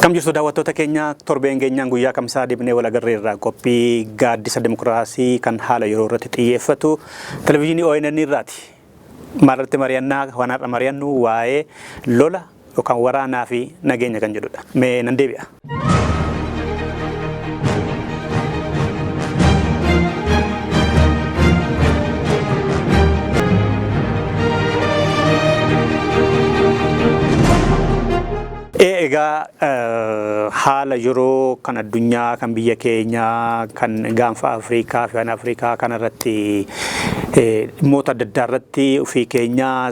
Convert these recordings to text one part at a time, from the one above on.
Akkam jirtu daawwattoota keenya torbeen keenyaan guyyaa kamisaa deebinee wal agarreerra qophii gaaddisa dimokiraasii kan haala yeroo irratti xiyyeeffatu televezyiinii ONN irraati. Marratti mari'annaa waan har'a mari'annu waa'ee lola yookaan waraanaa fi nageenya kan jedhudha. Mee nan deebi'a. Egaa haala yeroo kan addunyaa kan biyya keenyaa kan gaanfa Afrikaa fi Afrikaa kanarratti dhimmoota adda addaa irratti ofii keenyaa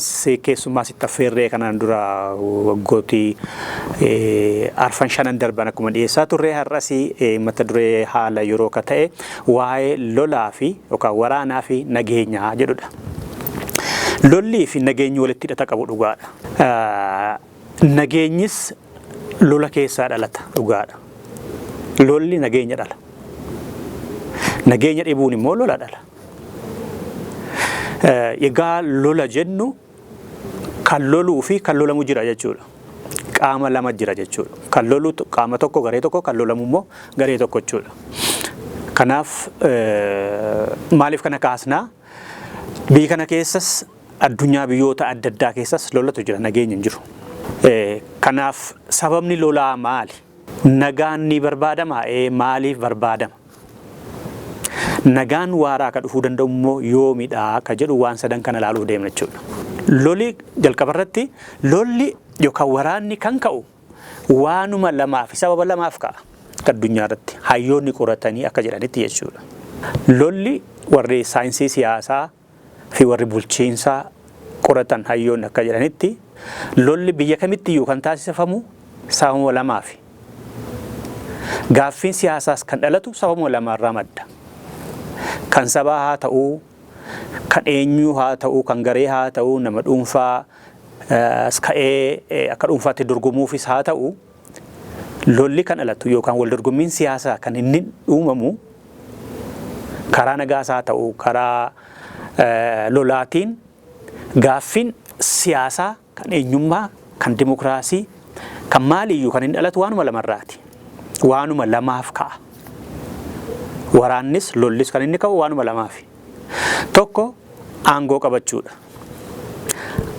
keessumaa sitti affeerree kanaan dura waggootii arfan shanan darban akkuma dhiyeessaa turre har'as mata duree haala yeroo ka ta'e waa'ee lolaa fi yookaan waraanaa fi nageenyaa jedhudha. Lollii fi nageenyi walitti hidhata qabu dhugaadha. Nageenyis lola keessaa dhalata dhugaadha. Lolli nageenya dhala. Nageenya dhibuun immoo lola dhala. Egaa lola jennu kan loluu fi kan lolamu jira jechuudha. Qaama lama jira jechuudha. Kan lolu qaama tokko garee tokko, kan lolamu immoo garee tokko jechuudha. Kanaaf maaliif kana kaasnaa? Biyya kana keessas addunyaa biyyoota adda addaa keessas lolatu jira, nageenya hin jiru. Kanaaf sababni lolaa maali? Nagaan ni barbaadama? Maaliif barbaadama? Nagaan waaraa ka dhufuu danda'u immoo yoomidha ka jedhu waan sadan kana ilaaluuf deemna jechuudha. Lolli jalqabarratti lolli yookaan waraanni kan ka'u waanuma lamaaf sababa lamaaf ka'a addunyaa irratti hayyoonni qoratanii akka jedhanitti jechuudha. Lolli warri saayinsii siyaasaa fi warri bulchiinsaa qoratan hayyoonni akka jedhanitti lolli biyya kamittiyyuu kan taasifamu sababa lamaafi. Gaaffiin siyaasaas kan dhalatu sababa lamaarraa madda. Kan sabaa haa ta'uu, kan eenyuu haa ta'uu, kan garee haa ta'uu, nama dhuunfaa ka'ee akka dhuunfaatti dorgomuufis haa ta'uu, lolli kan dhalatu yookaan wal dorgommiin siyaasaa kan inni uumamu karaa nagaas haa ta'uu, karaa lolaatiin gaaffiin siyaasaa kan eenyummaa, kan dimokiraasii, kan maaliyyuu kan inni dhalatu waanuma lamarraati. Waanuma lamaaf ka'a. Waraannis lollis kan inni ka'u waanuma lamaafi. Tokko aangoo qabachuudha.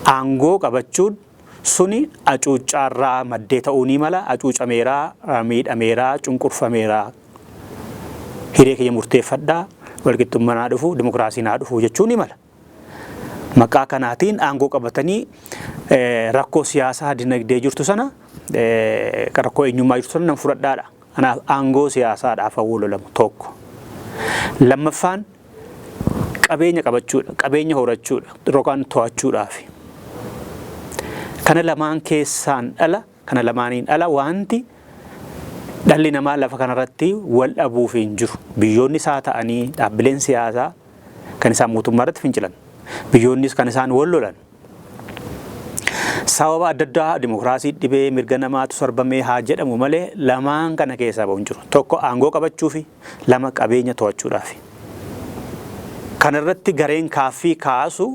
Aangoo qabachuun suni acuucaarraa maddee ta'uu ni mala. Acuucameeraa, miidhameeraa, cunqurfameeraa. Hiree kiyya murteeffadhaa, walqixxummaan haa dhufu, dimokiraasiin haa dhufu jechuun ni mala. Maqaa kanaatiin aangoo qabatanii rakkoo siyaasaa dinagdee jirtu sana rakkoo eenyummaa jirtu sana nan fudhadhaadha. Kanaaf aangoo siyaasaadhaaf hawwuu lolamu tokko. Lammaffaan qabeenya qabachuudha, qabeenya horachuudha, yookaan to'achuudhaaf. Kana lamaan keessaan dhala, kana lamaaniin dhala wanti dhalli namaa lafa kanarratti wal dhabuuf hin jiru. Biyyoonni isaa ta'anii dhaabbileen siyaasaa kan isaan mootummaa irratti fincilan. Biyyoonnis kan isaan wal lolan. Sababa adda addaa dimokiraasii dhibee mirga namaatu sarbamee haa jedhamu malee lamaan kana keessaa bahu hin jiru. Tokko aangoo qabachuu fi lama qabeenya to'achuudhaaf. Kanarratti gareen kaaffii kaasu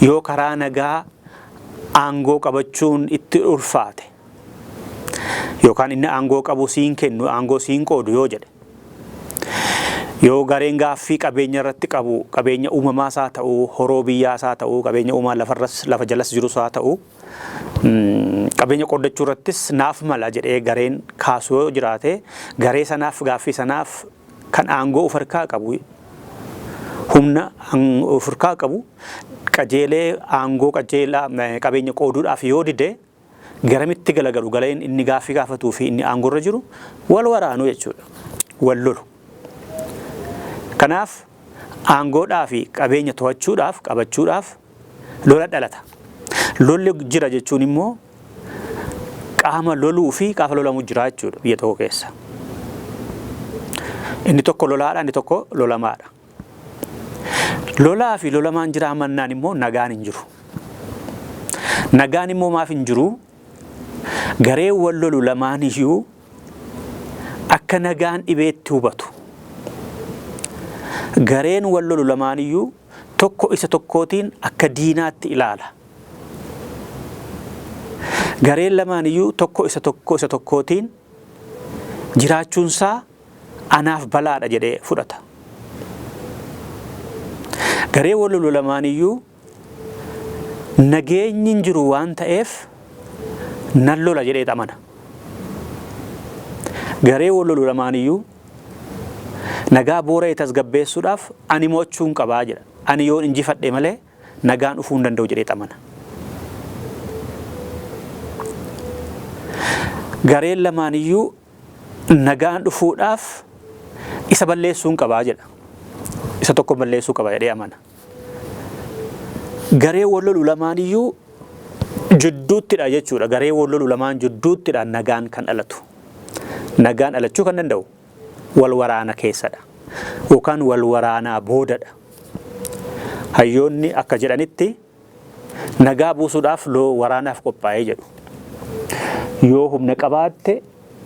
yoo karaa nagaa aangoo qabachuun itti ulfaate yookaan inni aangoo qabu siin kennu aangoo siin qoodu yoo jedhe. Yoo gareen gaaffii qabeenya irratti qabu, qabeenya uumamaas haa ta'uu, horoo biyyaas haa ta'uu, qabeenya uumaa lafa jalas jirus haa ta'uu, qabeenya qoodachuu irrattis naaf mala jedhee gareen kaasu yoo jiraate, garee sanaaf gaaffii sanaaf kan aangoo of harkaa qabu, humna of harkaa qabu, qajeelee aangoo qajeelaa qabeenya qooduudhaaf yoo dide, garamitti galagalu galeen inni gaaffii gaafatuu fi inni aangoo irra jiru wal waraanu jechuudha. Wal lolu. Kanaaf aangoodhaa fi qabeenya to'achuudhaaf qabachuudhaaf lola dhalata. Lolli jira jechuun immoo qaama loluu fi qaama lolamu jira jechuudha biyya tokko keessa. Inni tokko lolaadha, inni tokko lolamaadha. Lolaa fi lolamaan jira amannaan immoo nagaan hin jiru. Nagaan immoo maaf hin jiru? Garee wal lolu lamaan iyyuu akka nagaan dhibeetti hubatu. Gareen wal lolu lamaaniyyuu tokko isa tokkootiin akka diinaatti ilaala. gareen lamaan iyyuu tokko isa tokkootiin jiraachuunsaa anaaf balaadha jedhee fudhata. Garee wal lolu lamaan iyyuu nageenyi hin jiru waan ta'eef nan lola jedhee amana. Garee wal lolu lamaan iyyuu nagaa boora'ee tasgabbeessuudhaaf ani mo'achuun qabaa jedha. Ani yoon injifadhe malee nagaan dhufuu hin danda'u jedhee amana. Gareen lamaan iyyuu nagaan dhufuudhaaf isa balleessuun qabaa jedha. Isa tokko balleessuu qaba jedhee amana. Garee wal lolu lamaan iyyuu jidduuttidha jechuudha. Garee wal lolu lamaan jidduuttidha nagaan kan dhalatu. Nagaan dhalachuu kan danda'u wal waraana keessadha yookaan wal waraanaa boodadha. Hayyoonni akka jedhanitti nagaa buusuudhaaf waraanaaf qophaa'ee jedhu. Yoo humna qabaatte,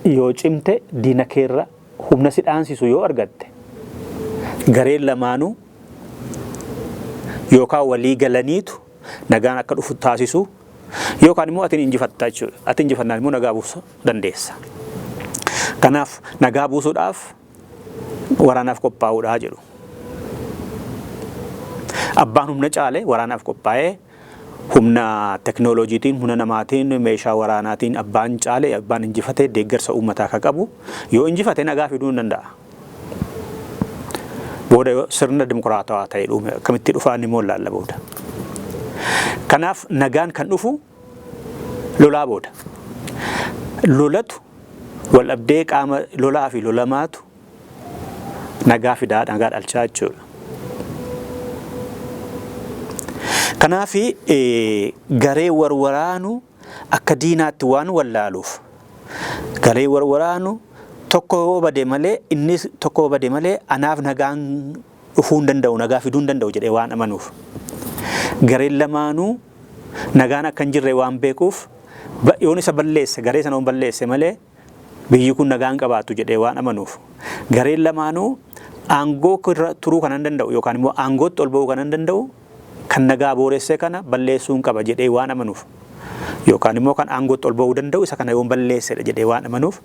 yoo cimte diina keerra humna si dhaansisu yoo argatte, gareen lamaanuu yookaan walii galaniitu nagaan akka dhufu taasisu yookaan immoo ati injifatta jechuudha. Ati injifannaan immoo nagaa buusuu dandeessa. Kanaaf nagaa buusuudhaaf waraanaaf qophaa'uudha jedhu. Abbaan humna caale waraanaaf qophaa'ee humna teknooloojiitiin, humna namaatiin, meeshaa waraanaatiin abbaan caale, abbaan injifate deeggarsa uummataa akka qabu yoo injifate nagaa fiduu hin danda'a. Booda sirna dimokiraatawaa ta'ee dhume akkamitti dhufaan immoo laalla booda. Kanaaf nagaan kan dhufu lolaa booda. Lolatu wal dhabdee qaama lolaa fi lolamaatu nagaa fidaa, nagaa dhalchaa jechuudha. Kanaaf garee warwaraanu akka diinaatti waan wallaaluuf garee warwaraanu tokko bade malee innis tokko bade malee anaaf nagaan dhufuu hin danda'u, nagaa fiduu hin danda'u jedhee waan amanuuf. Gareen lamaanuu nagaan akka hin jirre waan beekuuf yoon isa balleesse garee sana balleesse malee biyyi kun nagaan qabaatu jedhee waan amanuuf. Gareen lamaanuu aangoo irra turuu kan hin danda'u yookaan immoo aangootti ol ba'uu kan hin danda'u kan nagaa booresse kana balleessuun qaba jedhee waan amanuuf yookaan immoo kan aangootti ol ba'uu danda'u isa kana yoon balleessedha jedhee waan amanuuf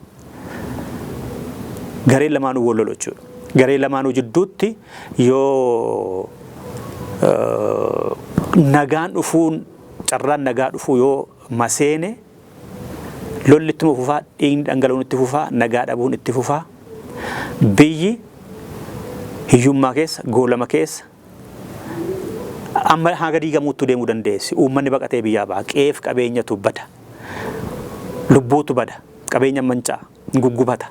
gareen lamaanuu wal lolu jechuudha. Gareen lamaanuu jidduutti yoo nagaan dhufuun carraan nagaa dhufuu yoo maseene lolli itti fufaa, dhiigni dhangala'uun itti fufaa, nagaa dhabuun itti fufaa, biyyi hiyyummaa keessa, goolama keessa amma haga diigamuutti deemuu dandeessi. Uummanni baqatee biyyaa ba'a, qeef qabeenyatu bada, lubbuutu bada, qabeenya mancaa, guggubata.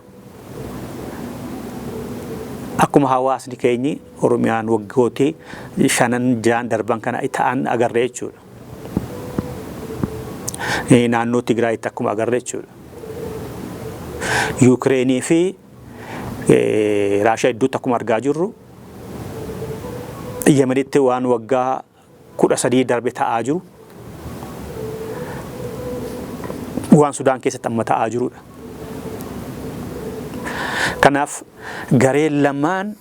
Akkuma hawaasni keenyi Oromiyaan waggootii 5-6 darban kana ta'an agarree jechuudha. Naannoo Tigraayitti akkuma agarree jechuudha. Yuukireenii fi Raashiyaa idduutti akkuma argaa jirru, Yemenitti waan waggaa 13 darbe ta'aa jiru, waan Sudaan keessatti amma ta'aa jirudha. Kanaaf gareen lamaan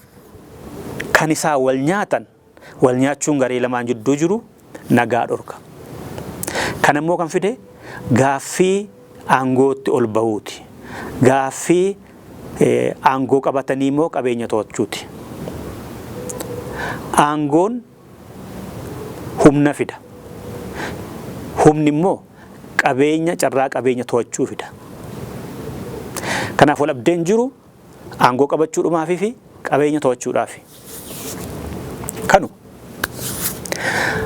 kan isaa wal nyaatan, wal nyaachuun garee lamaan jidduu jiru nagaa dhorka. Kan immoo kan fide gaaffii aangootti ol bahuuti. Gaaffii aangoo qabatanii immoo qabeenya to'achuuti. Aangoon humna fida. Humni immoo qabeenya, carraa qabeenya to'achuu fida. Kanaaf wal dhabdeen jiru aangoo qabachuudhumaafi fi qabeenya to'achuudhaafi. Kanu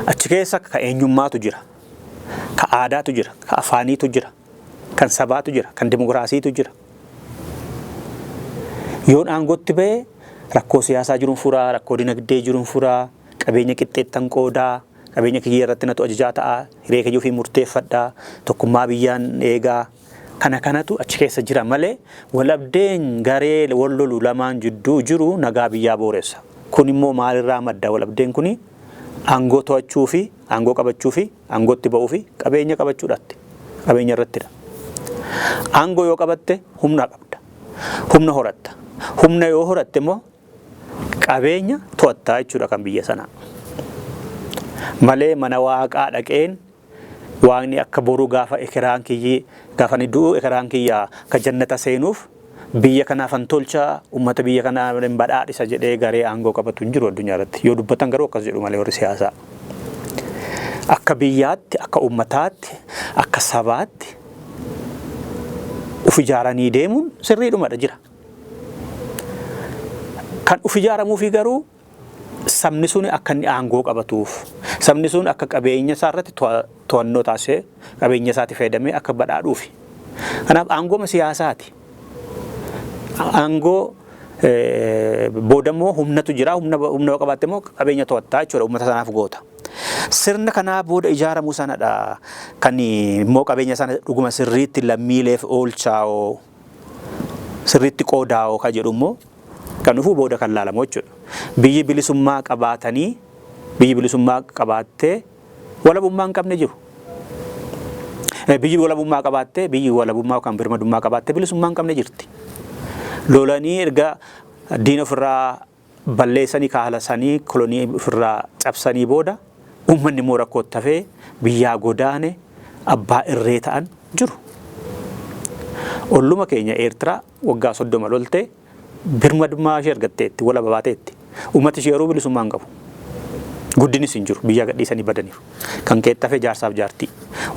achi keessa ka eenyummaatu jira, ka aadaatu jira, ka afaaniitu jira, kan sabaatu jira, kan dimokiraasiitu jira. Yoon aangootti ba'e rakkoo siyaasaa jiruun furaa, rakkoo dinagdee jiruun furaa, qabeenya qixxeettan qoodaa, qabeenya kiyya irratti natu ajajaa ta'a, hiree kiyyuu fi murteeffadhaa, tokkummaa biyyaan eegaa. Kana kanatu achi keessa jira malee wal dhabdeen garee wal lolu lamaan jidduu jiru nagaa biyyaa booressa. Kun immoo maalirraa madda? Wal dhabdeen kuni aangoo to'achuu fi aangoo qabachuu fi aangootti ba'uu fi qabeenya qabachuudhaatti, qabeenya irrattidha. Aangoo yoo qabatte humna qabda, humna horatta. Humna yoo horatte immoo qabeenya to'attaa jechuudha kan biyya sanaa. Malee mana waaqaa dhaqeen Waaqni akka boru gaafa ekeraan kiyyi gaafa ni du'u ekeraan kiyya ka jannata seenuuf biyya kanaaf an tolcha ummata biyya kanaa badhaadhisa jedhee garee aangoo qabatu hin jiru addunyaa irratti. Yoo dubbatan garuu akkas jedhu malee warri siyaasaa. Akka biyyaatti, akka ummataatti, akka sabaatti uf ijaaranii deemuun sirriidhumadha jira. Kan uf ijaaramuufi garuu sabni sun akka inni aangoo qabatuuf, sabni sun akka qabeenya isaa irratti to'annoo taasisee qabeenya isaatti fayyadamee akka badhaadhuufi. Kanaaf aangooma siyaasaati. Aangoo boodammoo humnatu jira, humna qabaatte immoo qabeenya to'attaa jechuudha uummata sanaaf goota. Sirna kanaa booda ijaaramuu sanadha kan immoo qabeenya sana dhuguma sirriitti lammiileef oolchaa'oo sirriitti qoodaa'oo ka jedhu immoo kan dhufuu booda kan laalamu jechuudha. Biyyi bilisummaa qabaatanii biyyi bilisummaa qabaattee walabummaa hin qabne jiru. Biyyi walabummaa qabaattee biyyi walabummaa yookaan birmadummaa qabaattee bilisummaa hin qabne jirti. Lolanii erga diina ofirraa balleessanii kaalasanii kolonii ofirraa cabsanii booda uummanni immoo rakkootti hafee biyyaa godaane abbaa irree ta'an jiru. Olluma keenya Eertiraa waggaa 30 loltee birmadummaa ishee argatteetti walaba baateetti. Uummati ishee yeroo bilisummaa hin qabu. Guddinis hin jiru biyya gadhiisanii badaniiru. Kan keetti hafee jaarsaaf jaartii.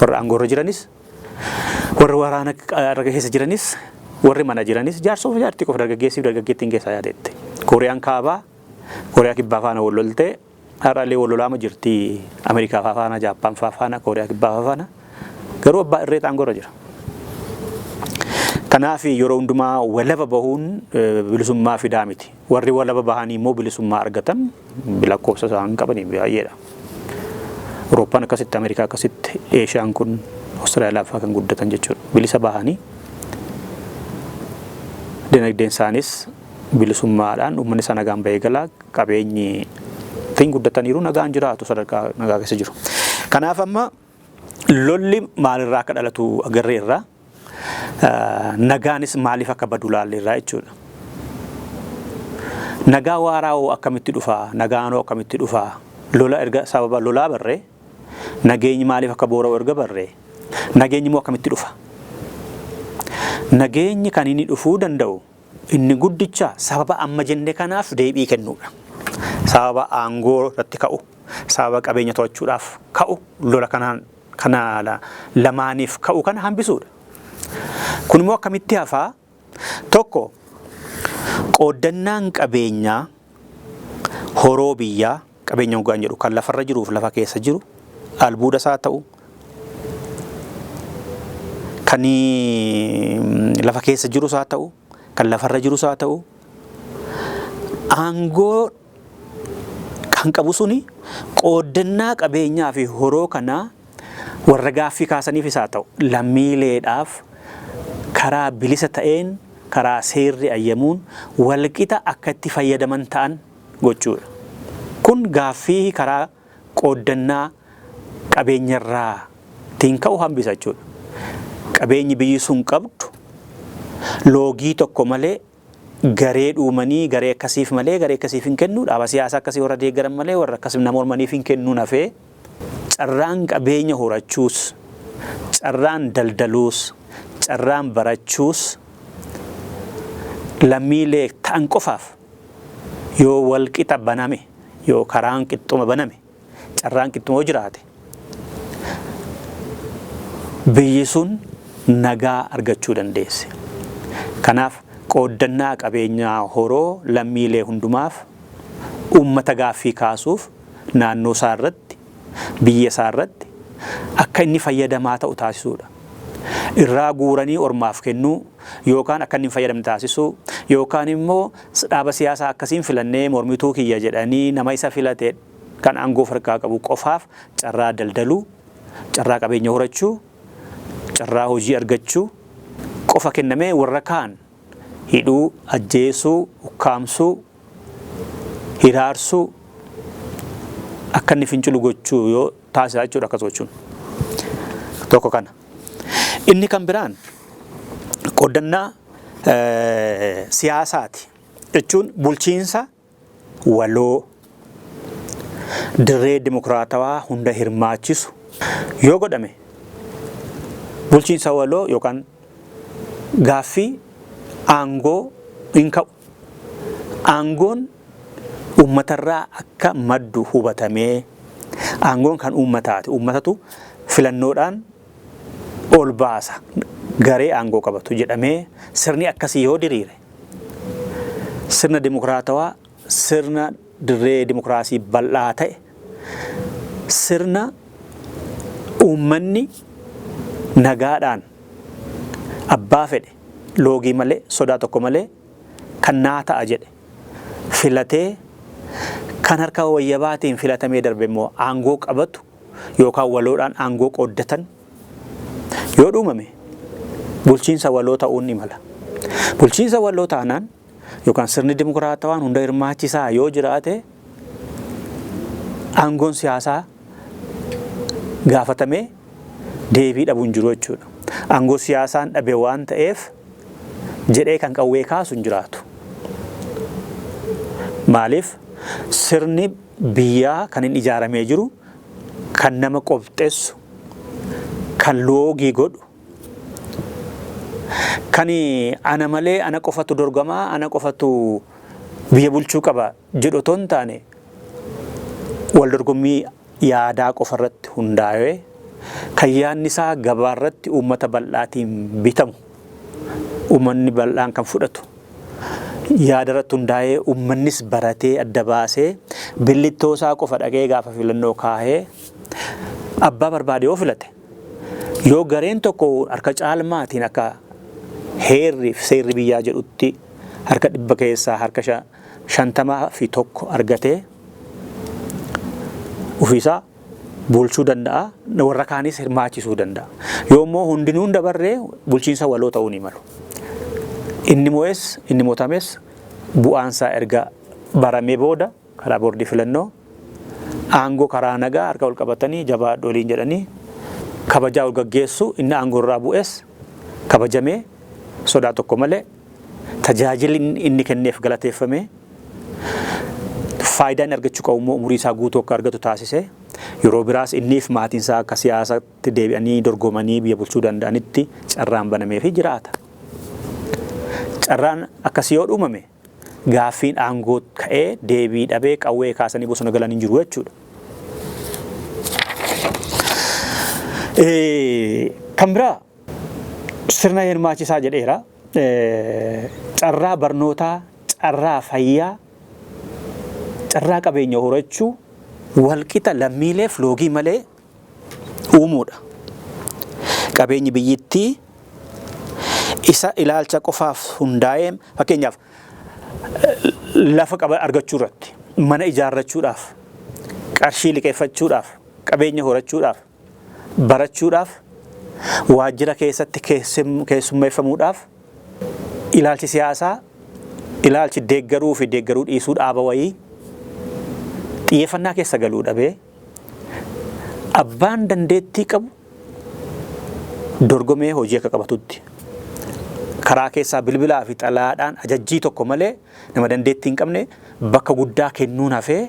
Warra aangoorra jiranis warra waraana keessa jiranis warri mana jiranis jaarsoof jaartii qofa dargaggeessiif dargaggeettiin keessaa yaadeette. Kooriyaan kaabaa Kooriyaa kibbaa faana wal loltee har'aalee wal lolaama jirti. Ameerikaa faana, Jaappaan faana, Kooriyaa kibbaa faana garuu abbaa irree aangoorra jira. Kanaaf yeroo hundumaa walaba bahuun bilisummaa fidaa miti. Warri walaba bahanii immoo bilisummaa argatan lakkoofsa isaan qabanii baay'eedha. Awurooppaan akkasitti, Ameerikaa akkasitti, Eeshiyaan kun Awustiraaliyaa fa'aa kan guddatan jechuudha. Bilisa bahanii dinagdeen isaanis bilisummaadhaan uummanni isaa nagaan bahee galaa qabeenyi ittiin guddataniiru nagaan jiraatu sadarkaa nagaa keessa jiru. Kanaaf amma lolli maalirraa akka dhalatu agarreerra. Nagaanis maaliif akka badu laalleerraa jechuudha. Nagaa waaraa'oo akkamitti dhufaa? Nagaanoo akkamitti dhufaa? Lola erga sababa lolaa barree nageenyi maaliif akka boora'u erga barree nageenyi immoo akkamitti dhufa? Nageenyi kan inni dhufuu danda'u inni guddicha sababa amma jenne kanaaf deebii kennuudha. Sababa aangoo irratti ka'u, sababa qabeenya to'achuudhaaf ka'u, lola kana lamaaniif ka'u kana hambisuudha. Kun immoo akkamitti hafaa? Tokko qooddannaan qabeenyaa horoo biyyaa qabeenya hoggaan jedhu kan lafarra jiruuf lafa keessa jiru albuuda isaa ta'u kan lafa keessa jiru isaa ta'u kan lafarra jiru isaa ta'u aangoo kan qabu suni qooddannaa qabeenyaa fi horoo kanaa warra gaaffii kaasaniif isaa ta'u lammiileedhaaf karaa bilisa ta'een karaa seerri ayyamuun walqixa akka itti fayyadaman ta'an gochuudha. Kun gaaffii karaa qooddannaa qabeenyarraa tiin ka'u hambisa jechuudha. Qabeenyi biyyi sun qabdu loogii tokko malee garee dhuumanii garee akkasiif malee garee akkasiif hin kennu dhaaba siyaasaa akkasii warra deeggaran malee warra akkasiif nama mormaniif hin kennuun hafee carraan qabeenya horachuus carraan daldaluus carraan barachuus lammiilee ta'an qofaaf yoo walqixa baname yoo karaan qixxuma baname carraan qixxuma jiraate biyyi sun nagaa argachuu dandeesse. Kanaaf qooddannaa qabeenyaa horoo lammiilee hundumaaf uummata gaaffii kaasuuf naannoo isaa irratti biyya isaa irratti akka inni fayyadamaa ta'u taasisuudha. Irraa guuranii ormaaf kennuu yookaan akka inni fayyadamne taasisuu yookaan immoo dhaaba siyaasaa akkasiin filannee mormituu kiyya jedhanii nama isa filate kan aangoo harkaa qabu qofaaf carraa daldaluu, carraa qabeenya horachuu, carraa hojii argachuu qofa kennamee warra kaan hidhuu, ajjeesuu, ukkaamsuu, hiraarsuu akka inni fincilu gochuu yoo taasisaa jechuudha akkas gochuun. Tokko kana. Inni kan biraan qooddannaa siyaasaati jechuun bulchiinsa waloo dirree dimokiraatawaa hunda hirmaachisu yoo godhame bulchiinsa waloo yookaan gaaffii aangoo hin ka'u. Aangoon uummatarraa akka maddu hubatamee aangoon kan uummataati. Uummatatu filannoodhaan ol baasa garee aangoo qabatu jedhamee sirni akkasii yoo diriire sirna dimokiraatawaa, sirna dirree dimokiraasii bal'aa ta'e, sirna uummanni nagaadhaan abbaa fedhe loogii malee sodaa tokko malee kan naa ta'a jedhe filatee kan harka wayyabaatiin filatamee darbe immoo aangoo qabatu yookaan waloodhaan aangoo qooddatan yoo dhuumame bulchiinsa waloo ta'uun ni mala. Bulchiinsa waloo taanaan yookaan sirni dimokiraatawaan hunda hirmaachisaa yoo jiraate aangoon siyaasaa gaafatamee deebii dhabuun jiru jechuudha. Aangoo siyaasaan dhabe waan ta'eef jedhee kan qawwee kaasu hin jiraatu. Maaliif sirni biyyaa kan hin ijaaramee jiru kan nama qopheessu, kan loogii godhu, kan ana malee ana qofatu dorgamaa, ana qofatu biyya bulchuu qaba jedhu otoo hin taane wal dorgommii yaadaa qofa irratti hundaa'ee kan yaadni isaa gabaarratti uummata bal'aatiin bitamu, uummanni bal'aan kan fudhatu yaada irratti hundaa'ee uummannis baratee adda baasee billittoo isaa qofa dhaqee gaafa filannoo kaahee abbaa barbaade yoo filate yoo gareen tokko harka caalmaatiin akka heerriif seerri biyyaa jedhutti harka 100 keessaa harka 51 argatee ofiisaa bulchuu danda'a, warra kaanis hirmaachisuu danda'a. Yoommoo hundinuu dabarree bulchiinsa waloo ta'uu ni malu. Inni moo'es inni mootames bu'aansaa erga baramee booda karaa boordii filannoo aangoo karaa nagaa harka ol qabatanii jabaadhu waliin jedhanii kabajaa ol gaggeessu. Inni aangoo irraa bu'es kabajamee sodaa tokko malee tajaajilli inni kenneef galateeffamee faayidaan argachuu qabu immoo umurii isaa guutuu akka argatu taasise. Yeroo biraas inniif maatiin isaa akka siyaasatti deebi'anii dorgomanii biyya bulchuu danda'anitti carraan banamee fi jiraata. Carraan akkasii yoo dhuumame gaaffiin aangoo ka'ee deebii dhabee qawwee kaasanii bosona galan hin jiru jechuudha. Kan biraa sirna hirmaachisaa jedheera. Carraa barnootaa, carraa fayyaa, carraa qabeenya horachuu walqixa lammiileef loogii malee uumuudha. Qabeenyi biyyittii isa ilaalcha qofaaf hundaa'ee fakkeenyaaf lafa argachuu irratti, mana ijaarrachuudhaaf, qarshii liqeeffachuudhaaf, qabeenya horachuudhaaf, barachuudhaaf, waajjira keessatti keessummeeffamuudhaaf ilaalchi siyaasaa, ilaalchi deeggaruu fi deeggaruu dhiisuu dhaaba wayii xiyyeeffannaa keessa galuu dhabee abbaan dandeettii qabu dorgomee hojii akka qabatutti karaa keessaa bilbilaa fi xalaadhaan ajajjii tokko malee nama dandeettii hin qabne bakka guddaa kennuun hafee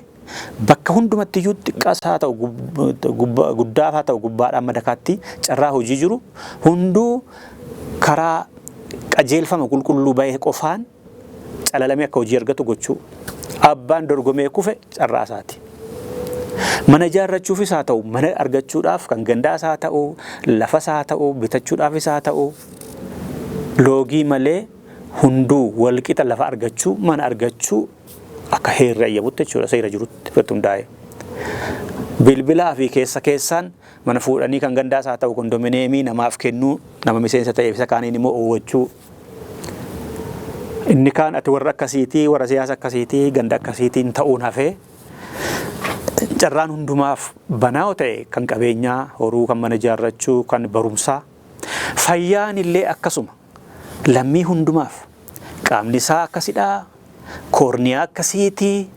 bakka hundumatti iyyuu xiqqaas haa ta'u guddaaf haa ta'u gubbaadhaan madakaatti carraa hojii jiru hunduu karaa qajeelfama qulqulluu bahee qofaan calalamee akka hojii argatu gochuu. Abbaan dorgomee kufe carraa isaati. Mana ijaarrachuufis haa ta'u, mana argachuudhaaf kan gandaas haa ta'u, lafas haa ta'u, bitachuudhaafis haa ta'u, loogii malee hunduu walqixa lafa argachuu, mana argachuu akka heerri ayyamutti jechuudha. Seera jirutti irratti hundaa'e. Bilbilaa fi keessaan mana fuudhanii kan gandaas haa ta'u kondominiyeemii namaaf kennuu, nama miseensa ta'eef isa kaaniin immoo oowwachuu. Inni kaan ati warra akkasiitii, warra siyaasa akkasiitii, ganda akkasiitiin ta'uun hafee carraan hundumaaf banaa ta'e kan qabeenyaa horuu, kan mana ijaarrachuu, kan barumsaa, fayyaan illee akkasuma lammii hundumaaf qaamni isaa akkasidhaa, koorniyaa akkasiitii,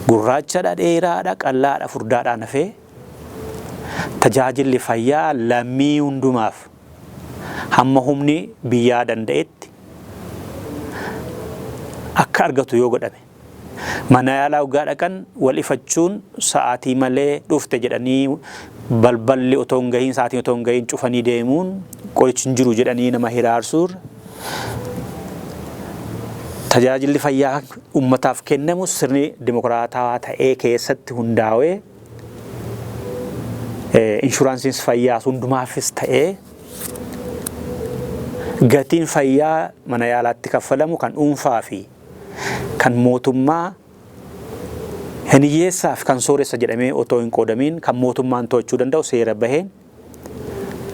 gurraachadha, dheeraadha, qal'aadha, furdaadhaan hafee tajaajilli fayyaa lammii hundumaaf hamma humni biyyaa danda'etti akka argatu yoo godhame. Mana yaalaa waggaa dhaqan wal ifachuun sa'aatii malee dhufte jedhanii balballi otoo hin gahiin sa'aatiin otoo hin gahiin cufanii deemuun qorichi hin jiru jedhanii nama hiraarsuur tajaajilli fayyaa ummataaf kennamu sirni dimokiraatawaa ta'ee keessatti hundaa'ee inshuraansiin fayyaa hundumaafis ta'ee gatiin fayyaa mana yaalaatti kaffalamu kan dhuunfaa fi kan mootummaa hin hiyyeessaaf kan sooressa jedhamee otoo hin qoodamiin kan mootummaan to'achuu danda'u seera baheen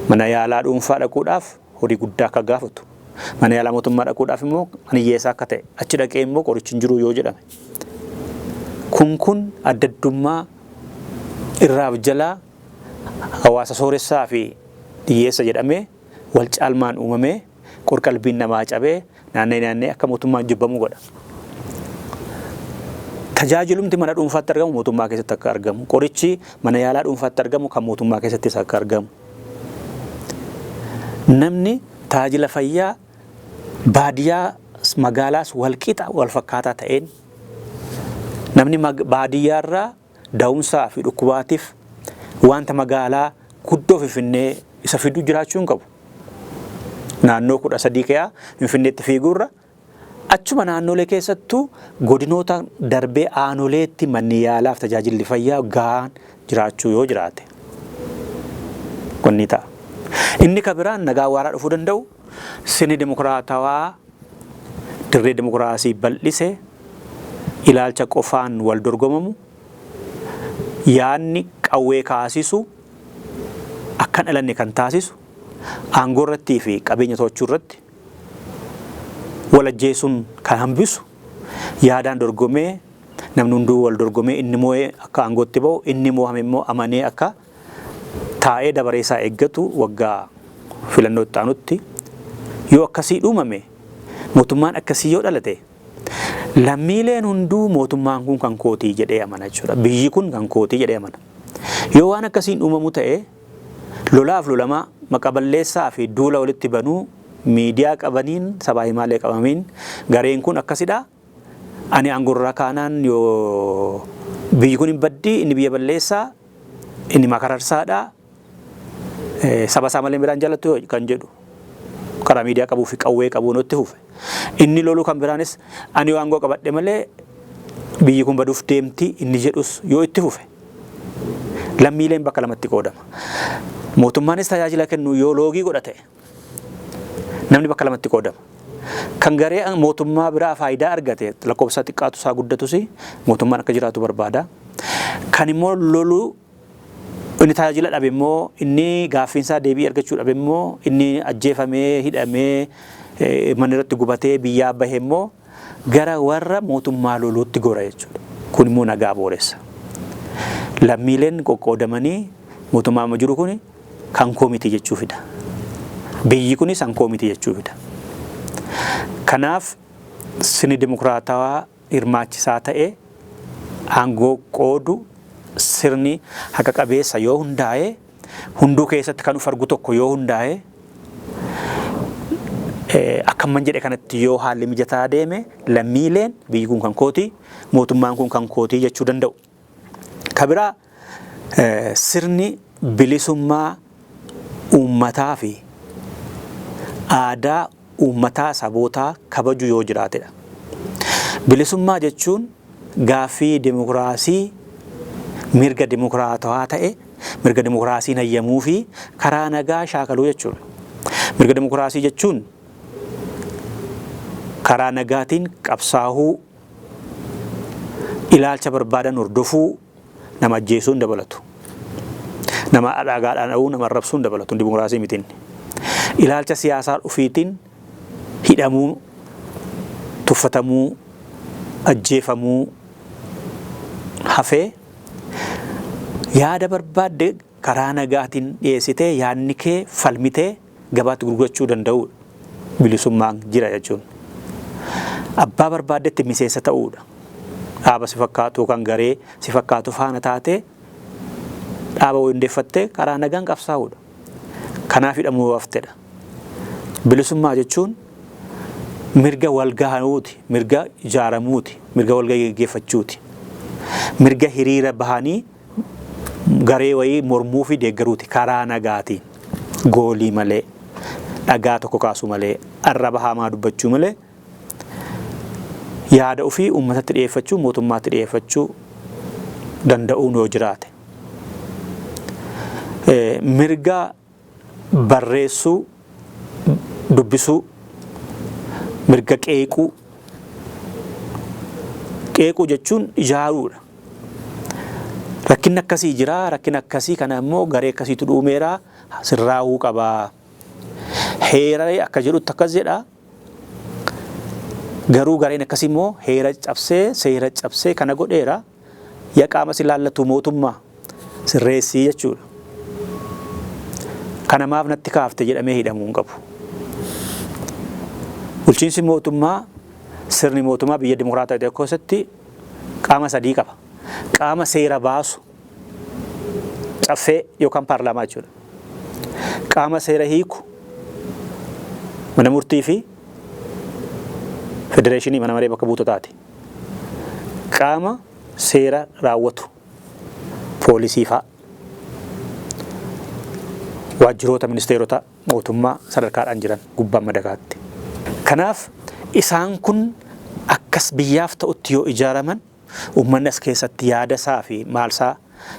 mana yaalaa dhuunfaa dhaquudhaaf horii guddaa akka gaafatu. Mana yaalaa mootummaa dhaquudhaaf immoo kan hiyyeessaa akka ta'e achi dhaqee immoo qorichi hin jiru yoo jedhame. Kun addaddummaa irraaf jalaa hawaasa sooressaa fi hiyyeessa jedhamee wal caalmaan uumamee qorqalbiin namaa cabee naannee akka mootummaan jibbamu godha. Tajaajilumti mana dhuunfaatti argamu mootummaa keessatti akka argamu, qorichi mana yaalaa dhuunfaatti argamu kan mootummaa keessattis akka argamu. Namni tajaajila fayyaa baadiyyaa magaalaas walqixa wal fakkaataa ta'een namni baadiyyaarraa da'umsaa fi dhukkubaatiif wanta magaalaa guddoo Finfinnee isa fiduu jiraachuu hin qabu. Naannoo 13 ka'aa Finfinneetti fiiguurra achuma naannolee keessattuu godinoota darbee aanoleetti manni yaalaaf tajaajilli fayyaa gahaan jiraachuu yoo jiraate kun ni ta'a. Inni kan biraan nagaa waaraa dhufuu danda'u sirni dimokiraatawaa dirree dimokiraasii bal'ise ilaalcha qofaan wal dorgomamu yaanni qawwee kaasisu akkan dhalanne kan taasisu aangoo irrattii fi qabeenya to'achuu irratti wal ajjeesuun kan hambisu yaadaan dorgomee namni hunduu wal dorgomee inni moo'ee akka aangootti ba'u inni moo'ame immoo amanee akka taa'ee dabaree isaa eeggatu waggaa filannoo itti aanutti yoo akkasii uumame mootummaan akkasii yoo dhalate lammiileen hunduu mootummaan kun kan kootii jedhee amana jechuudha. Biyyi kun kan kootii jedhee amana. Yoo waan akkasiin uumamu ta'e lolaaf lolamaa maqaballeessaa fi duula walitti banuu miidiyaa qabaniin sabaa himaalee qabamiin gareen kun akkasidha. Ani aangorraa kaanaan yoo biyyi kun hin baddii inni biyya balleessaa inni makararsaadha saba isaa malee biraan jaallattu kan jedhu karaa miidiyaa qabuu fi qawwee qabuu nutti fufe. Inni loluu kan biraanis ani yoo aangoo qabadhe malee biyyi kun baduuf deemti inni jedhus yoo itti fufe lammiileen bakka lamatti qoodama. Mootummaanis tajaajila kennu yoo loogii godhate namni bakka lamatti qoodama. Kan garee mootummaa biraa faayidaa argate lakkoofsa xiqqaatu isaa guddatus mootummaan akka jiraatu barbaada. Kan immoo loluu inni tajaajila dhabe immoo inni gaaffiinsaa deebii argachuu dhabe immoo inni ajjeefamee hidhamee manni irratti gubatee biyyaa bahe immoo gara warra mootummaa loluutti gora jechuudha. Kun immoo nagaa booressa. Lammiileen qoqqoodamanii mootummaa amma jiru kun kan koo miti jechuu fida. Biyyi kunis kan koo miti jechuu fida. Kanaaf sirni dimokiraatawaa hirmaachisaa ta'e aangoo qoodu sirni haqa qabeessa yoo hundaa'e hunduu keessatti kan uf argu tokko yoo hundaa'e akkamman jedhe kanatti yoo haalli mijataa deeme lammiileen biyyi kun kan kooti mootummaan kun kan kooti jechuu danda'u. Kabiraa sirni bilisummaa uummataa fi aadaa uummataa sabootaa kabaju yoo jiraatedha. Bilisummaa jechuun gaaffii dimokiraasii mirga dimokiraatawaa ta'e mirga dimokiraasiin hayyamuu fi karaa nagaa shaakaluu jechuudha. Mirga dimokiraasii jechuun karaa nagaatiin qabsaa'uu ilaalcha barbaadan hordofuu nama ajjeesuun dabalatu. Nama dhagaadhaan dha'uu nama arrabsuun dabalatu dimokiraasii mitiin. Ilaalcha siyaasaa dhufiitiin hidhamuu, tuffatamuu, ajjeefamuu hafee yaada barbaadde karaa nagaatiin dhiyeessitee yaadni kee falmitee gabaatti gurgurachuu danda'udha. Bilisummaan jira jechuun. Abbaa barbaaddetti miseensa ta'uudha. Dhaaba si fakkaatu kan garee si fakkaatu faana taatee dhaaba hundeeffattee karaa nagaan qabsaa'uudha. Kanaaf hidhamuu haftedha. Bilisummaa jechuun mirga walgahanuuti, mirga ijaaramuuti, mirga walgahii geggeeffachuuti. Mirga hiriira bahanii garee wayii mormuu fi deeggaruuti karaa nagaatiin goolii malee dhagaa tokko kaasuu malee arraba hamaa dubbachuu malee yaada ofii uummatatti dhiyeeffachuu mootummaatti dhiyeeffachuu danda'uun yoo jiraate mirga barreessuu dubbisuu mirga qeequu jechuun ijaaruudha. Rakkin akkasii jira, rakkin akkasii kana immoo garee akkasiitu dhuumeera sirraa'uu qabaa. Heera akka jedhutti akkas jedha. Garuu gareen akkasii immoo heera cabsee seera cabsee kana godheera. Yaa qaama si laallatu mootummaa sirreessii jechuudha. Kana maaf natti kaafte jedhamee hidhamuu hin qabu. Bulchiinsi mootummaa sirni mootummaa biyya dimokiraataa ta'e keessatti qaama sadii qaba. Qaama seera baasu caffee yookaan paarlaamaa jechuudha. Qaama seera hiiku mana murtii fi federeeshinii mana maree bakka buutotaati. Qaama seera raawwatu poolisii fa'a. Waajjiroota ministeerota mootummaa sadarkaadhaan jiran gubbaa madakaatti. Kanaaf isaan kun akkas biyyaaf ta'utti yoo ijaaraman uummanni as keessatti yaada isaa fi maal isaa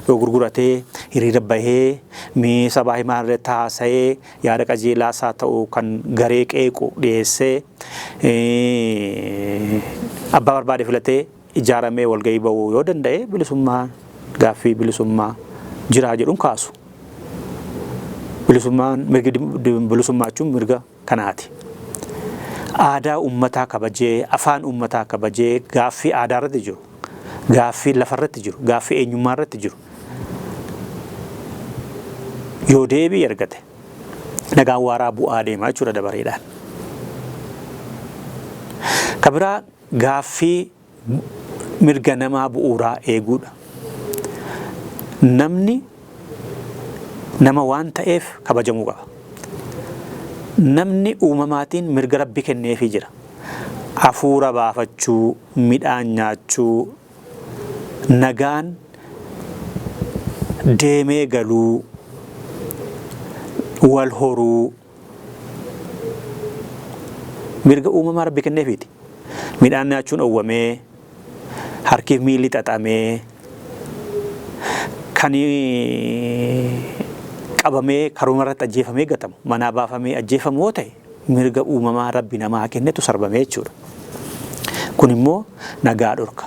yoo gurguratee hiriira bahee miisa baay'ee maalirratti haasa'ee yaada qajeelaa isaa ta'u kan garee qeequ dhiyeessee abbaa barbaade filatee ijaaramee walgahii bahuu yoo danda'e bilisummaa gaaffii bilisummaa jiraa jedhuun kaasu. Bilisummaa jechuun mirga kanaati. Aadaa uummataa kabajee, afaan uummataa kabajee gaaffii aadaa irratti jiru, gaaffii lafa irratti jiru, gaaffii eenyummaa irratti jiru yoo deebii argate nagaan waaraa bu'aa deemaa jechuudha dabareedhaan. Kabiraa gaaffii mirga namaa bu'uuraa eeguudha. Namni nama waan ta'eef kabajamuu qaba. Namni uumamaatiin mirga rabbi kenneefii jira. Hafuura baafachuu, midhaan nyaachuu, nagaan deemee galuu, wal horuu mirga uumamaa rabbi kenneefiiti. Midhaan nyaachuun dhowwamee, harkiif miilli xaxamee, kan qabamee karuma irratti ajjeefamee gatamu, manaa baafamee ajjeefamu yoo ta'e mirga uumamaa rabbi namaa kennetu sarbamee jechuudha. Kun immoo nagaa dhorka.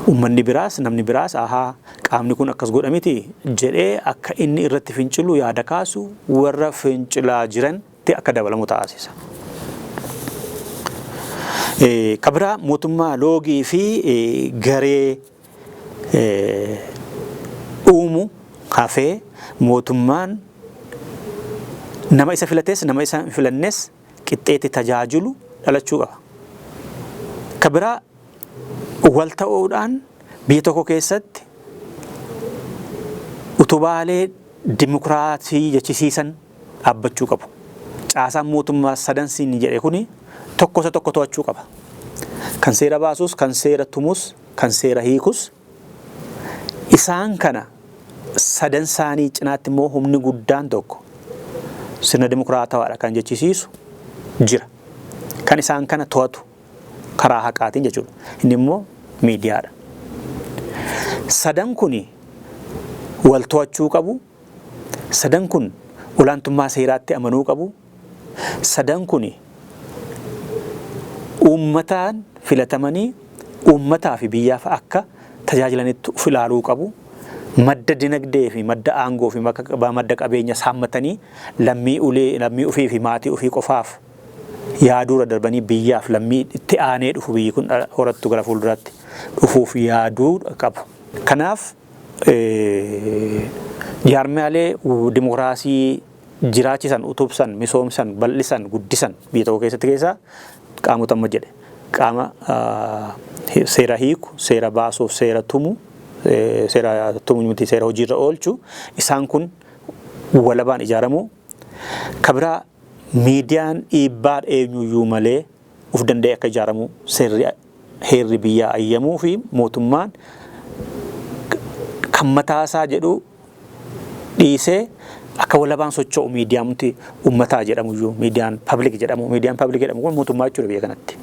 Uummanni biraas namni biraas ahaa qaamni kun akkas godhamiti jedhee akka inni irratti fincilu yaada kaasu warra fincilaa jirantti akka dabalamu taasisa. Kabiraa mootummaa loogii fi garee uumu hafee mootummaan nama isa filates nama isa hin filannes qixxeetti tajaajilu dhalachuu qaba. Kabiraa wal ta'uudhaan biyya tokko keessatti utubaalee dimokiraasii jechisiisan dhaabbachuu qabu. Caasaan mootummaa sadansiin jedhe kuni tokko isa tokko to'achuu qaba. Kan seera baasus, kan seera tumus, kan seera hiikus isaan kana sadan isaanii cinaatti immoo humni guddaan tokko sirna dimokiraatawaadha kan jechisiisu jira. Kan isaan kana to'atu karaa haqaatiin jechuudha. Inni immoo miidiyaadha. Sadan kuni wal to'achuu qabu. Sadan kun olaantummaa seeraatti amanuu qabu. Sadan kuni uummataan filatamanii uummataa fi biyyaaf akka tajaajilanitti of ilaaluu qabu. Madda dinagdee fi madda aangoo fi madda qabeenya saammatanii lammii ofii fi maatii ofii qofaaf yaaduu darbanii biyyaaf lammii itti aanee dhufu biyyi kun horattu gara fuulduraatti dhufuuf yaaduu qabu. Kanaaf jaarmiyaalee dimokiraasii jiraachisan, utubsan, misoomsan, bal'isan, guddisan biyya tokko keessaa qaamota amma jedhe qaama seera hiiku, seera baasuuf, seera tumu, seera tumuu seera hojiirra oolchu isaan kun walabaan ijaaramu. Kabiraa miidiyaan dhiibbaa eenyuyyuu malee uf danda'e akka ijaaramu heerri biyyaa ayyamuu fi mootummaan kan mataasaa jedhu dhiisee akka walabaan socho'u miidiyaamti uummataa jedhamu iyyuu miidiyaan pabliik jedhamu kun mootummaa jechuudha biyya kanatti.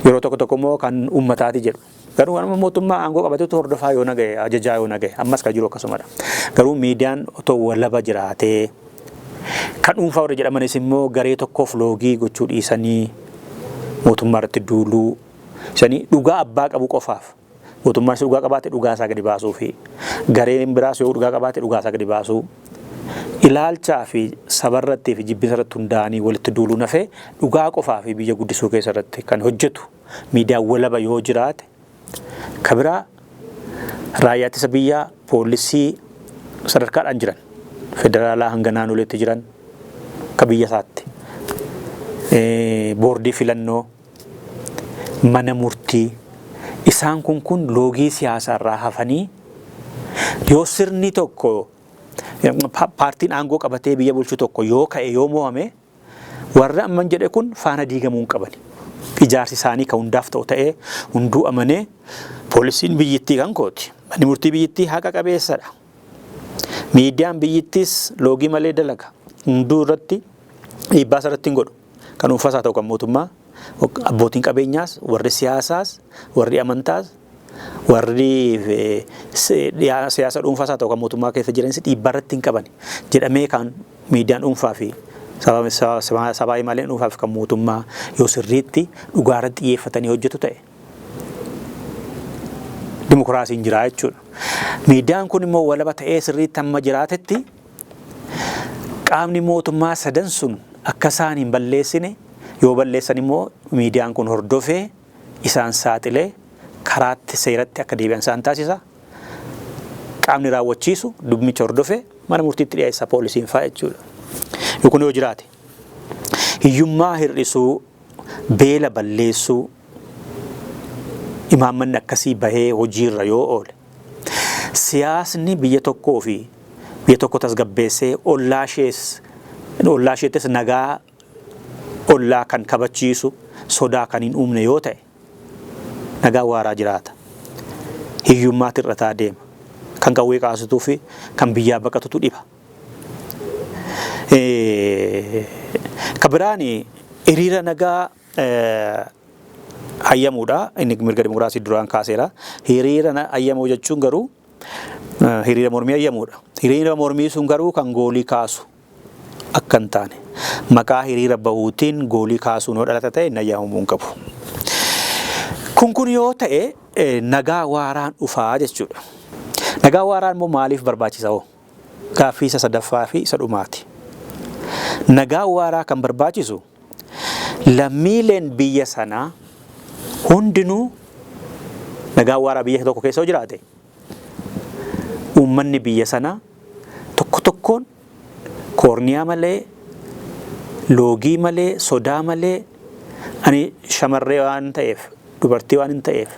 Yeroo tokko immoo kan uummataati jedhu. Garuu waan mootummaa aangoo qabateetu hordofaa yoo naga'e ajajaa yoo naga'e ammas kan jiru akkasumadha. Garuu miidiyaan otoo walaba jiraatee kan dhuunfaa warra jedhamanis immoo garee tokkoof loogii gochuu dhiisanii mootummaa irratti duuluu isanii dhugaa abbaa qabu qofaaf mootummaan dhugaa qabaate dhugaa isaa gadi baasuu fi gareen biraas yoo dhugaa qabaate dhugaa isaa gadi baasuu ilaalchaa fi sabarratti fi jibbisa irratti hundaa'anii walitti duuluu nafee dhugaa qofaa fi biyya guddisuu keessa irratti kan hojjetu miidiyaan walaba yoo jiraate kabiraa raayyaa ittisa biyyaa poolisii sadarkaadhaan jiran federaalaa hanga naannoleetti jiran ka biyya isaatti boordii filannoo mana murtii isaan kun loogii siyaasaa irraa hafanii yoo sirni tokko paartiin aangoo qabatee biyya bulchu tokko yoo ka'e yoo mo'ame warra amman jedhe kun faana diigamuu qabani. Ijaarsi isaanii kan hundaaf ta'u ta'ee hunduu amanee poolisiin biyyittii kan kooti. Manni murtii biyyittii haqa qabeessadha. Miidiyaan biyyittiis loogii malee dalaga. Hunduu irratti dhiibbaa irratti hin godhu. Kan dhuunfaa ta'u kan mootummaa abbootiin qabeenyaas warri siyaasaas warri amantaas warri siyaasa dhuunfaa ta'u kan mootummaa keessa jiranis dhiibbaa irratti hin qaban jedhamee kan miidiyaan dhuunfaa fi sabaa himaaleen dhuunfaa fi kan mootummaa yoo sirriitti dhugaa irratti xiyyeeffatanii hojjetu ta'e dimokiraasiin jira jechuudha. Miidiyaan kun immoo walaba ta'ee sirriitti amma jiraatetti qaamni mootummaa sadan sun akka isaan hin balleessine yoo balleessan immoo miidiyaan kun hordofee isaan saaxilee karaatti seeratti akka deebi'an isaan taasisa. Qaamni raawwachiisu dubbicha hordofee mana murtiitti dhiyeessa poolisiin fa'aa jechuudha. Kun yoo jiraate hiyyummaa hir'isuu beela balleessuu imaammanni akkasii bahee hojiirra yoo oole siyaasni biyya tokkoo fi biyya tokko tasgabbeessee ollaa isheettis nagaa ollaa kan kabachiisu sodaa kan hin uumne yoo ta'e nagaa waaraa jiraata. Hiyyummaa hir'ataa deema. Kan qawwee kaasutuu fi kan biyyaa baqatutu dhiba. Kabiraani hiriira nagaa hayyamuudha. Inni mirga dimokiraasii duraan kaaseera. Hiriira hayyamuu jechuun garuu hiriira mormii hayyamuudha. Hiriira mormii sun garuu kan goolii kaasu akka hin taane maqaa hiriira bahuutiin goolii kaasuun yoo dhalata ta'e hayyamamuu hin qabu. Kun yoo ta'e nagaa waaraan dhufaa jechuudha. Nagaa waaraan immoo maaliif barbaachisa hoo? Gaaffii isa sadaffaa fi isa dhumaati. Nagaa waaraa kan barbaachisu lammiileen biyya sanaa hundinuu nagaa waaraa biyya tokko keessa jiraate uummanni biyya sanaa tokko tokkoon koorniyaa malee loogii malee sodaa malee ani shamarree waan ta'eef dubartii waan hin ta'eef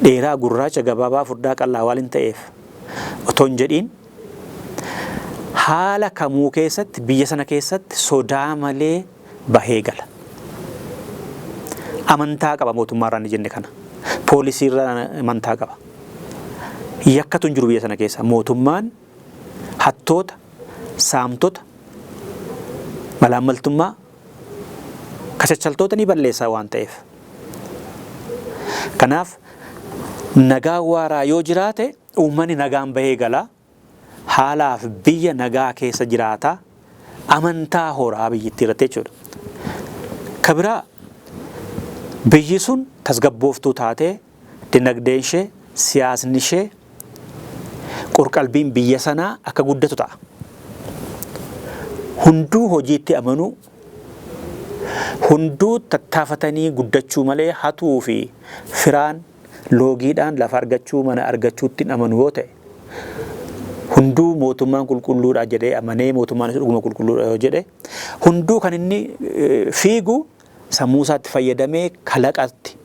dheeraa gurraacha gabaabaa furdaa qal'aa waan hin ta'eef otoo hin jedhiin haala kamuu keessatti biyya sana keessatti sodaa malee bahee gala. Amantaa qaba mootummaarraan jenne kana. Poolisiirraa amantaa qaba. Yakkatu hin jiru biyya sana keessa. Mootummaan hattoota, saamtota, malaammaltummaa, kachachaltoota ni balleessaa waan ta'eef. Kanaaf nagaa waaraa yoo jiraate uummanni nagaan bahee gala. Haalaaf biyya nagaa keessa jiraata amantaa horaa biyyittii irratti jechuudha. Kabiraa biyyi sun tasgabbooftuu taatee dinagdeen ishee siyaasni ishee qorqalbiin biyya sanaa akka guddatu ta'a. Hunduu hojiitti amanuu hunduu tattaafatanii guddachuu malee hatuu fi firaan loogiidhaan lafa argachuu mana argachuutti amanuu yoo ta'e hunduu mootummaan qulqulluudha jedhee amanee mootummaan dhuguma qulqulluudha yoo jedhe hunduu kan inni fiigu sammuu isaatti fayyadamee kalaqatti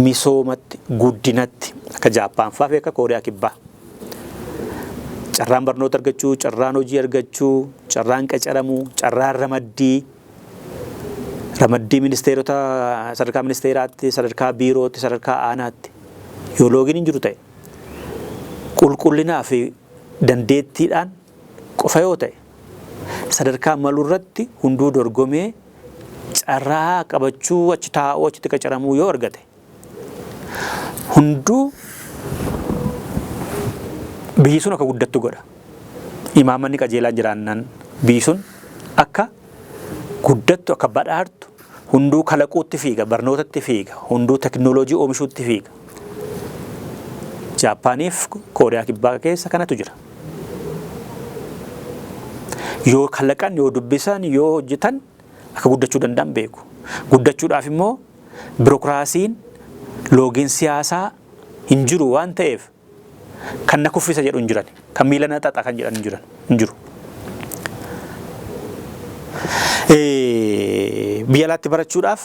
misoomatti guddinatti akka Jaappaan fa'aa fi akka Kooriyaa kibbaa carraan barnoota argachuu carraan hojii argachuu carraan qacaramuu carraan ramaddii ministeerota sadarkaa ministeeraatti sadarkaa biirootti sadarkaa aanaatti yoo loogiin hin jiru ta'e qulqullinaa fi dandeettiidhaan qofa yoo ta'e sadarkaa malurratti hunduu dorgomee carraa qabachuu achi taa'uu achitti qacaramuu yoo argate hunduu biyyi sun akka guddattu godha. Imaamanni qajeelaan jiraannaan biyyi sun akka guddattu akka badhaartu hunduu kalaquutti fiiga, barnootatti fiiga, hunduu teknooloojii oomishuutti fiiga. Jaappaaniif Kooriyaa Kibbaa keessa kanatu jira. Yoo kalaqan, yoo dubbisan, yoo hojjetan akka guddachuu danda'an beeku. Guddachuudhaaf immoo biirokiraasiin loogiin siyaasaa hin jiru waan ta'eef kan na kuffisa jedhu hin jiran, kan miila na xaxa kan jedhan hin jiru. Biyya alaatti barachuudhaaf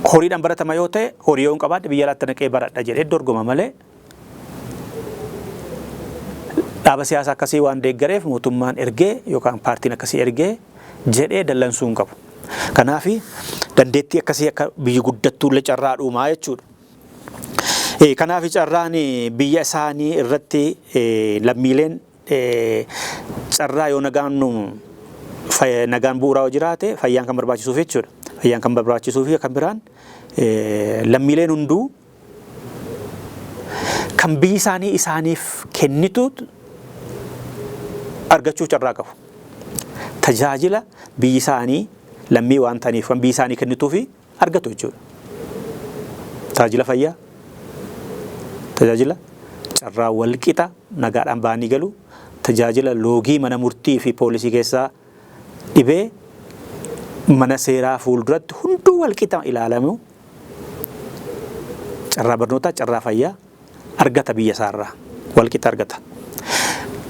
horiidhaan baratama yoo ta'e horii yoo hin qabaadhe biyya alaatti naqee baradha jedhee dorgoma malee dhaaba siyaasaa akkasii waan deeggareef mootummaan ergee yookaan paartiin akkasii ergee jedhee dallansuu hin qabu. Kanaaf dandeettii akkasii akka biyyi guddattuullee carraa dhuumaa jechuudha. Kanaaf carraan biyya isaanii irratti lammiileen carraa yoo nagaan bu'uuraa yoo jiraate fayyaan kan barbaachisuuf jechuudha. Fayyaan kan barbaachisuu fi kan biraan lammiileen hunduu kan biyyi isaanii isaaniif kennitu argachuuf carraa qabu. Tajaajila biyyi isaanii lammii waan ta'aniif kan biyyi isaanii kennituu fi argatu jechuudha. Tajaajila fayyaa, tajaajila carraa walqixa nagaadhaan ba'anii galu, tajaajila loogii mana murtii fi poolisii keessaa dhibee mana seeraa fuulduratti hunduu walqixa ilaalamu, carraa barnootaa, carraa fayyaa argata biyya isaarraa walqixa argata.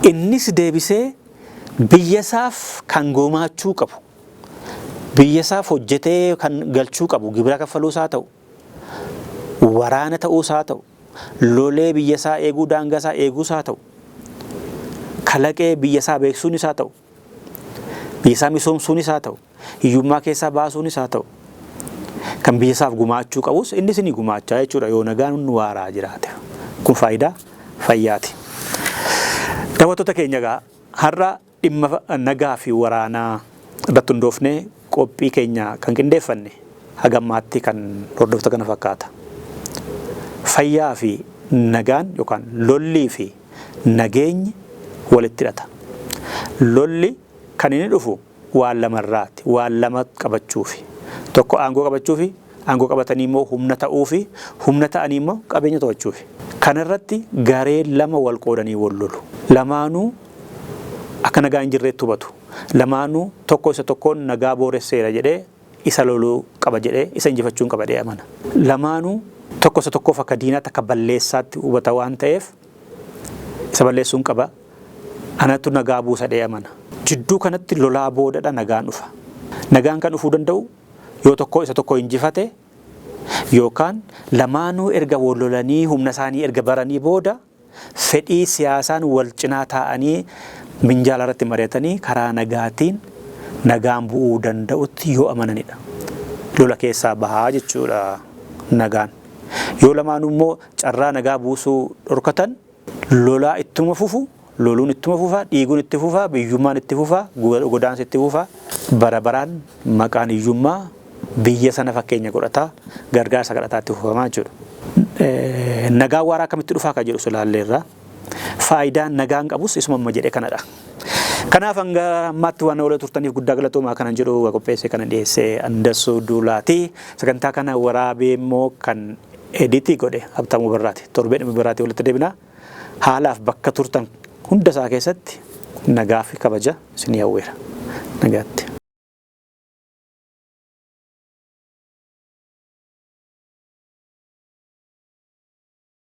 Innis deebisee biyya isaaf kan gumaachuu qabu, biyya isaaf hojjetee kan galchuu qabu, gibira kaffaluu isaa ta'u, waraana ta'uu isaa ta'u, lolee biyya isaa eeguu, daangaa isaa eeguu isaa ta'u, kalaqee biyya isaa beeksisuun isaa ta'u, biyya isaa misoomsuun isaa ta'u, hiyyummaa keessaa baasuun isaa ta'u, kan biyya isaaf gumaachuu qabus innis ni gumaachaa jechuudha yoo nagaan nu waaraa jiraate. Kun faayidaa fayyaati. Daawwattoota keenya egaa har'a dhimma nagaa fi waraanaa irratti hundoofnee qophii keenya kan qindeeffanne hagammaatti kan hordofta kana fakkaata. Fayyaa fi nagaan yookaan lollii fi nageenyi walitti hidhata. Lolli kan inni dhufu waan lamarraati, waan lama qabachuufi. Tokko aangoo qabachuufi, aangoo qabatanii immoo humna ta'uufi, humna ta'anii immoo qabeenya to'achuufi. Kanarratti garee lama wal qoodanii wal lolu. Lamaanuu akka nagaa hin jirreetti hubatu. Lamaanuu tokko isa tokkoon nagaa booresseera jedhee isa loluu qaba jedhee isa injifachuun qaba jedhee amana. Lamaanuu tokko isa tokkoof akka diinaatti akka balleessaatti hubata waan ta'eef isa balleessuun qaba. Anatu nagaa buusa jedhee amana. Jidduu kanatti lolaa boodadha nagaan dhufa. Nagaan kan dhufuu danda'u yoo tokko isa tokko injifate yookaan lamaanuu erga wal lolanii humna isaanii erga baranii booda fedhii siyaasaan wal cinaa taa'anii minjaala irratti mari'atanii karaa nagaatiin nagaan bu'uu danda'utti yoo amananidha. Lola keessaa bahaa jechuudha nagaan. Yoo lamaanuu immoo carraa nagaa buusuu dhorkatan lolaa ittuma fufu, loluun ittuma fufaa, dhiiguun itti fufaa, biyyummaan itti fufaa, godaansi itti fufaa, bara baraan maqaan hiyyummaa biyya sana fakkeenya godhataa gargaarsa kadhataatti fufamaa jechuudha. Nagaan waaraa akkamitti dhufaa kan jedhu ilaalleerra. Faayidaan nagaan qabus isuma amma jedhe kanadha. Kanaaf hanga ammaatti waan oolee turtaniif guddaa galatoomaa kanan jedhu qopheessee kana dhiyeessee Andassuu Duulaati. Sagantaa kana waraabee immoo kan editii godhe Habtaamuu Birraati. Torbee dhimma biraatii walitti deebinaa. Haalaaf bakka turtan hunda isaa keessatti nagaa fi kabaja isinii hawweera. Nagaatti.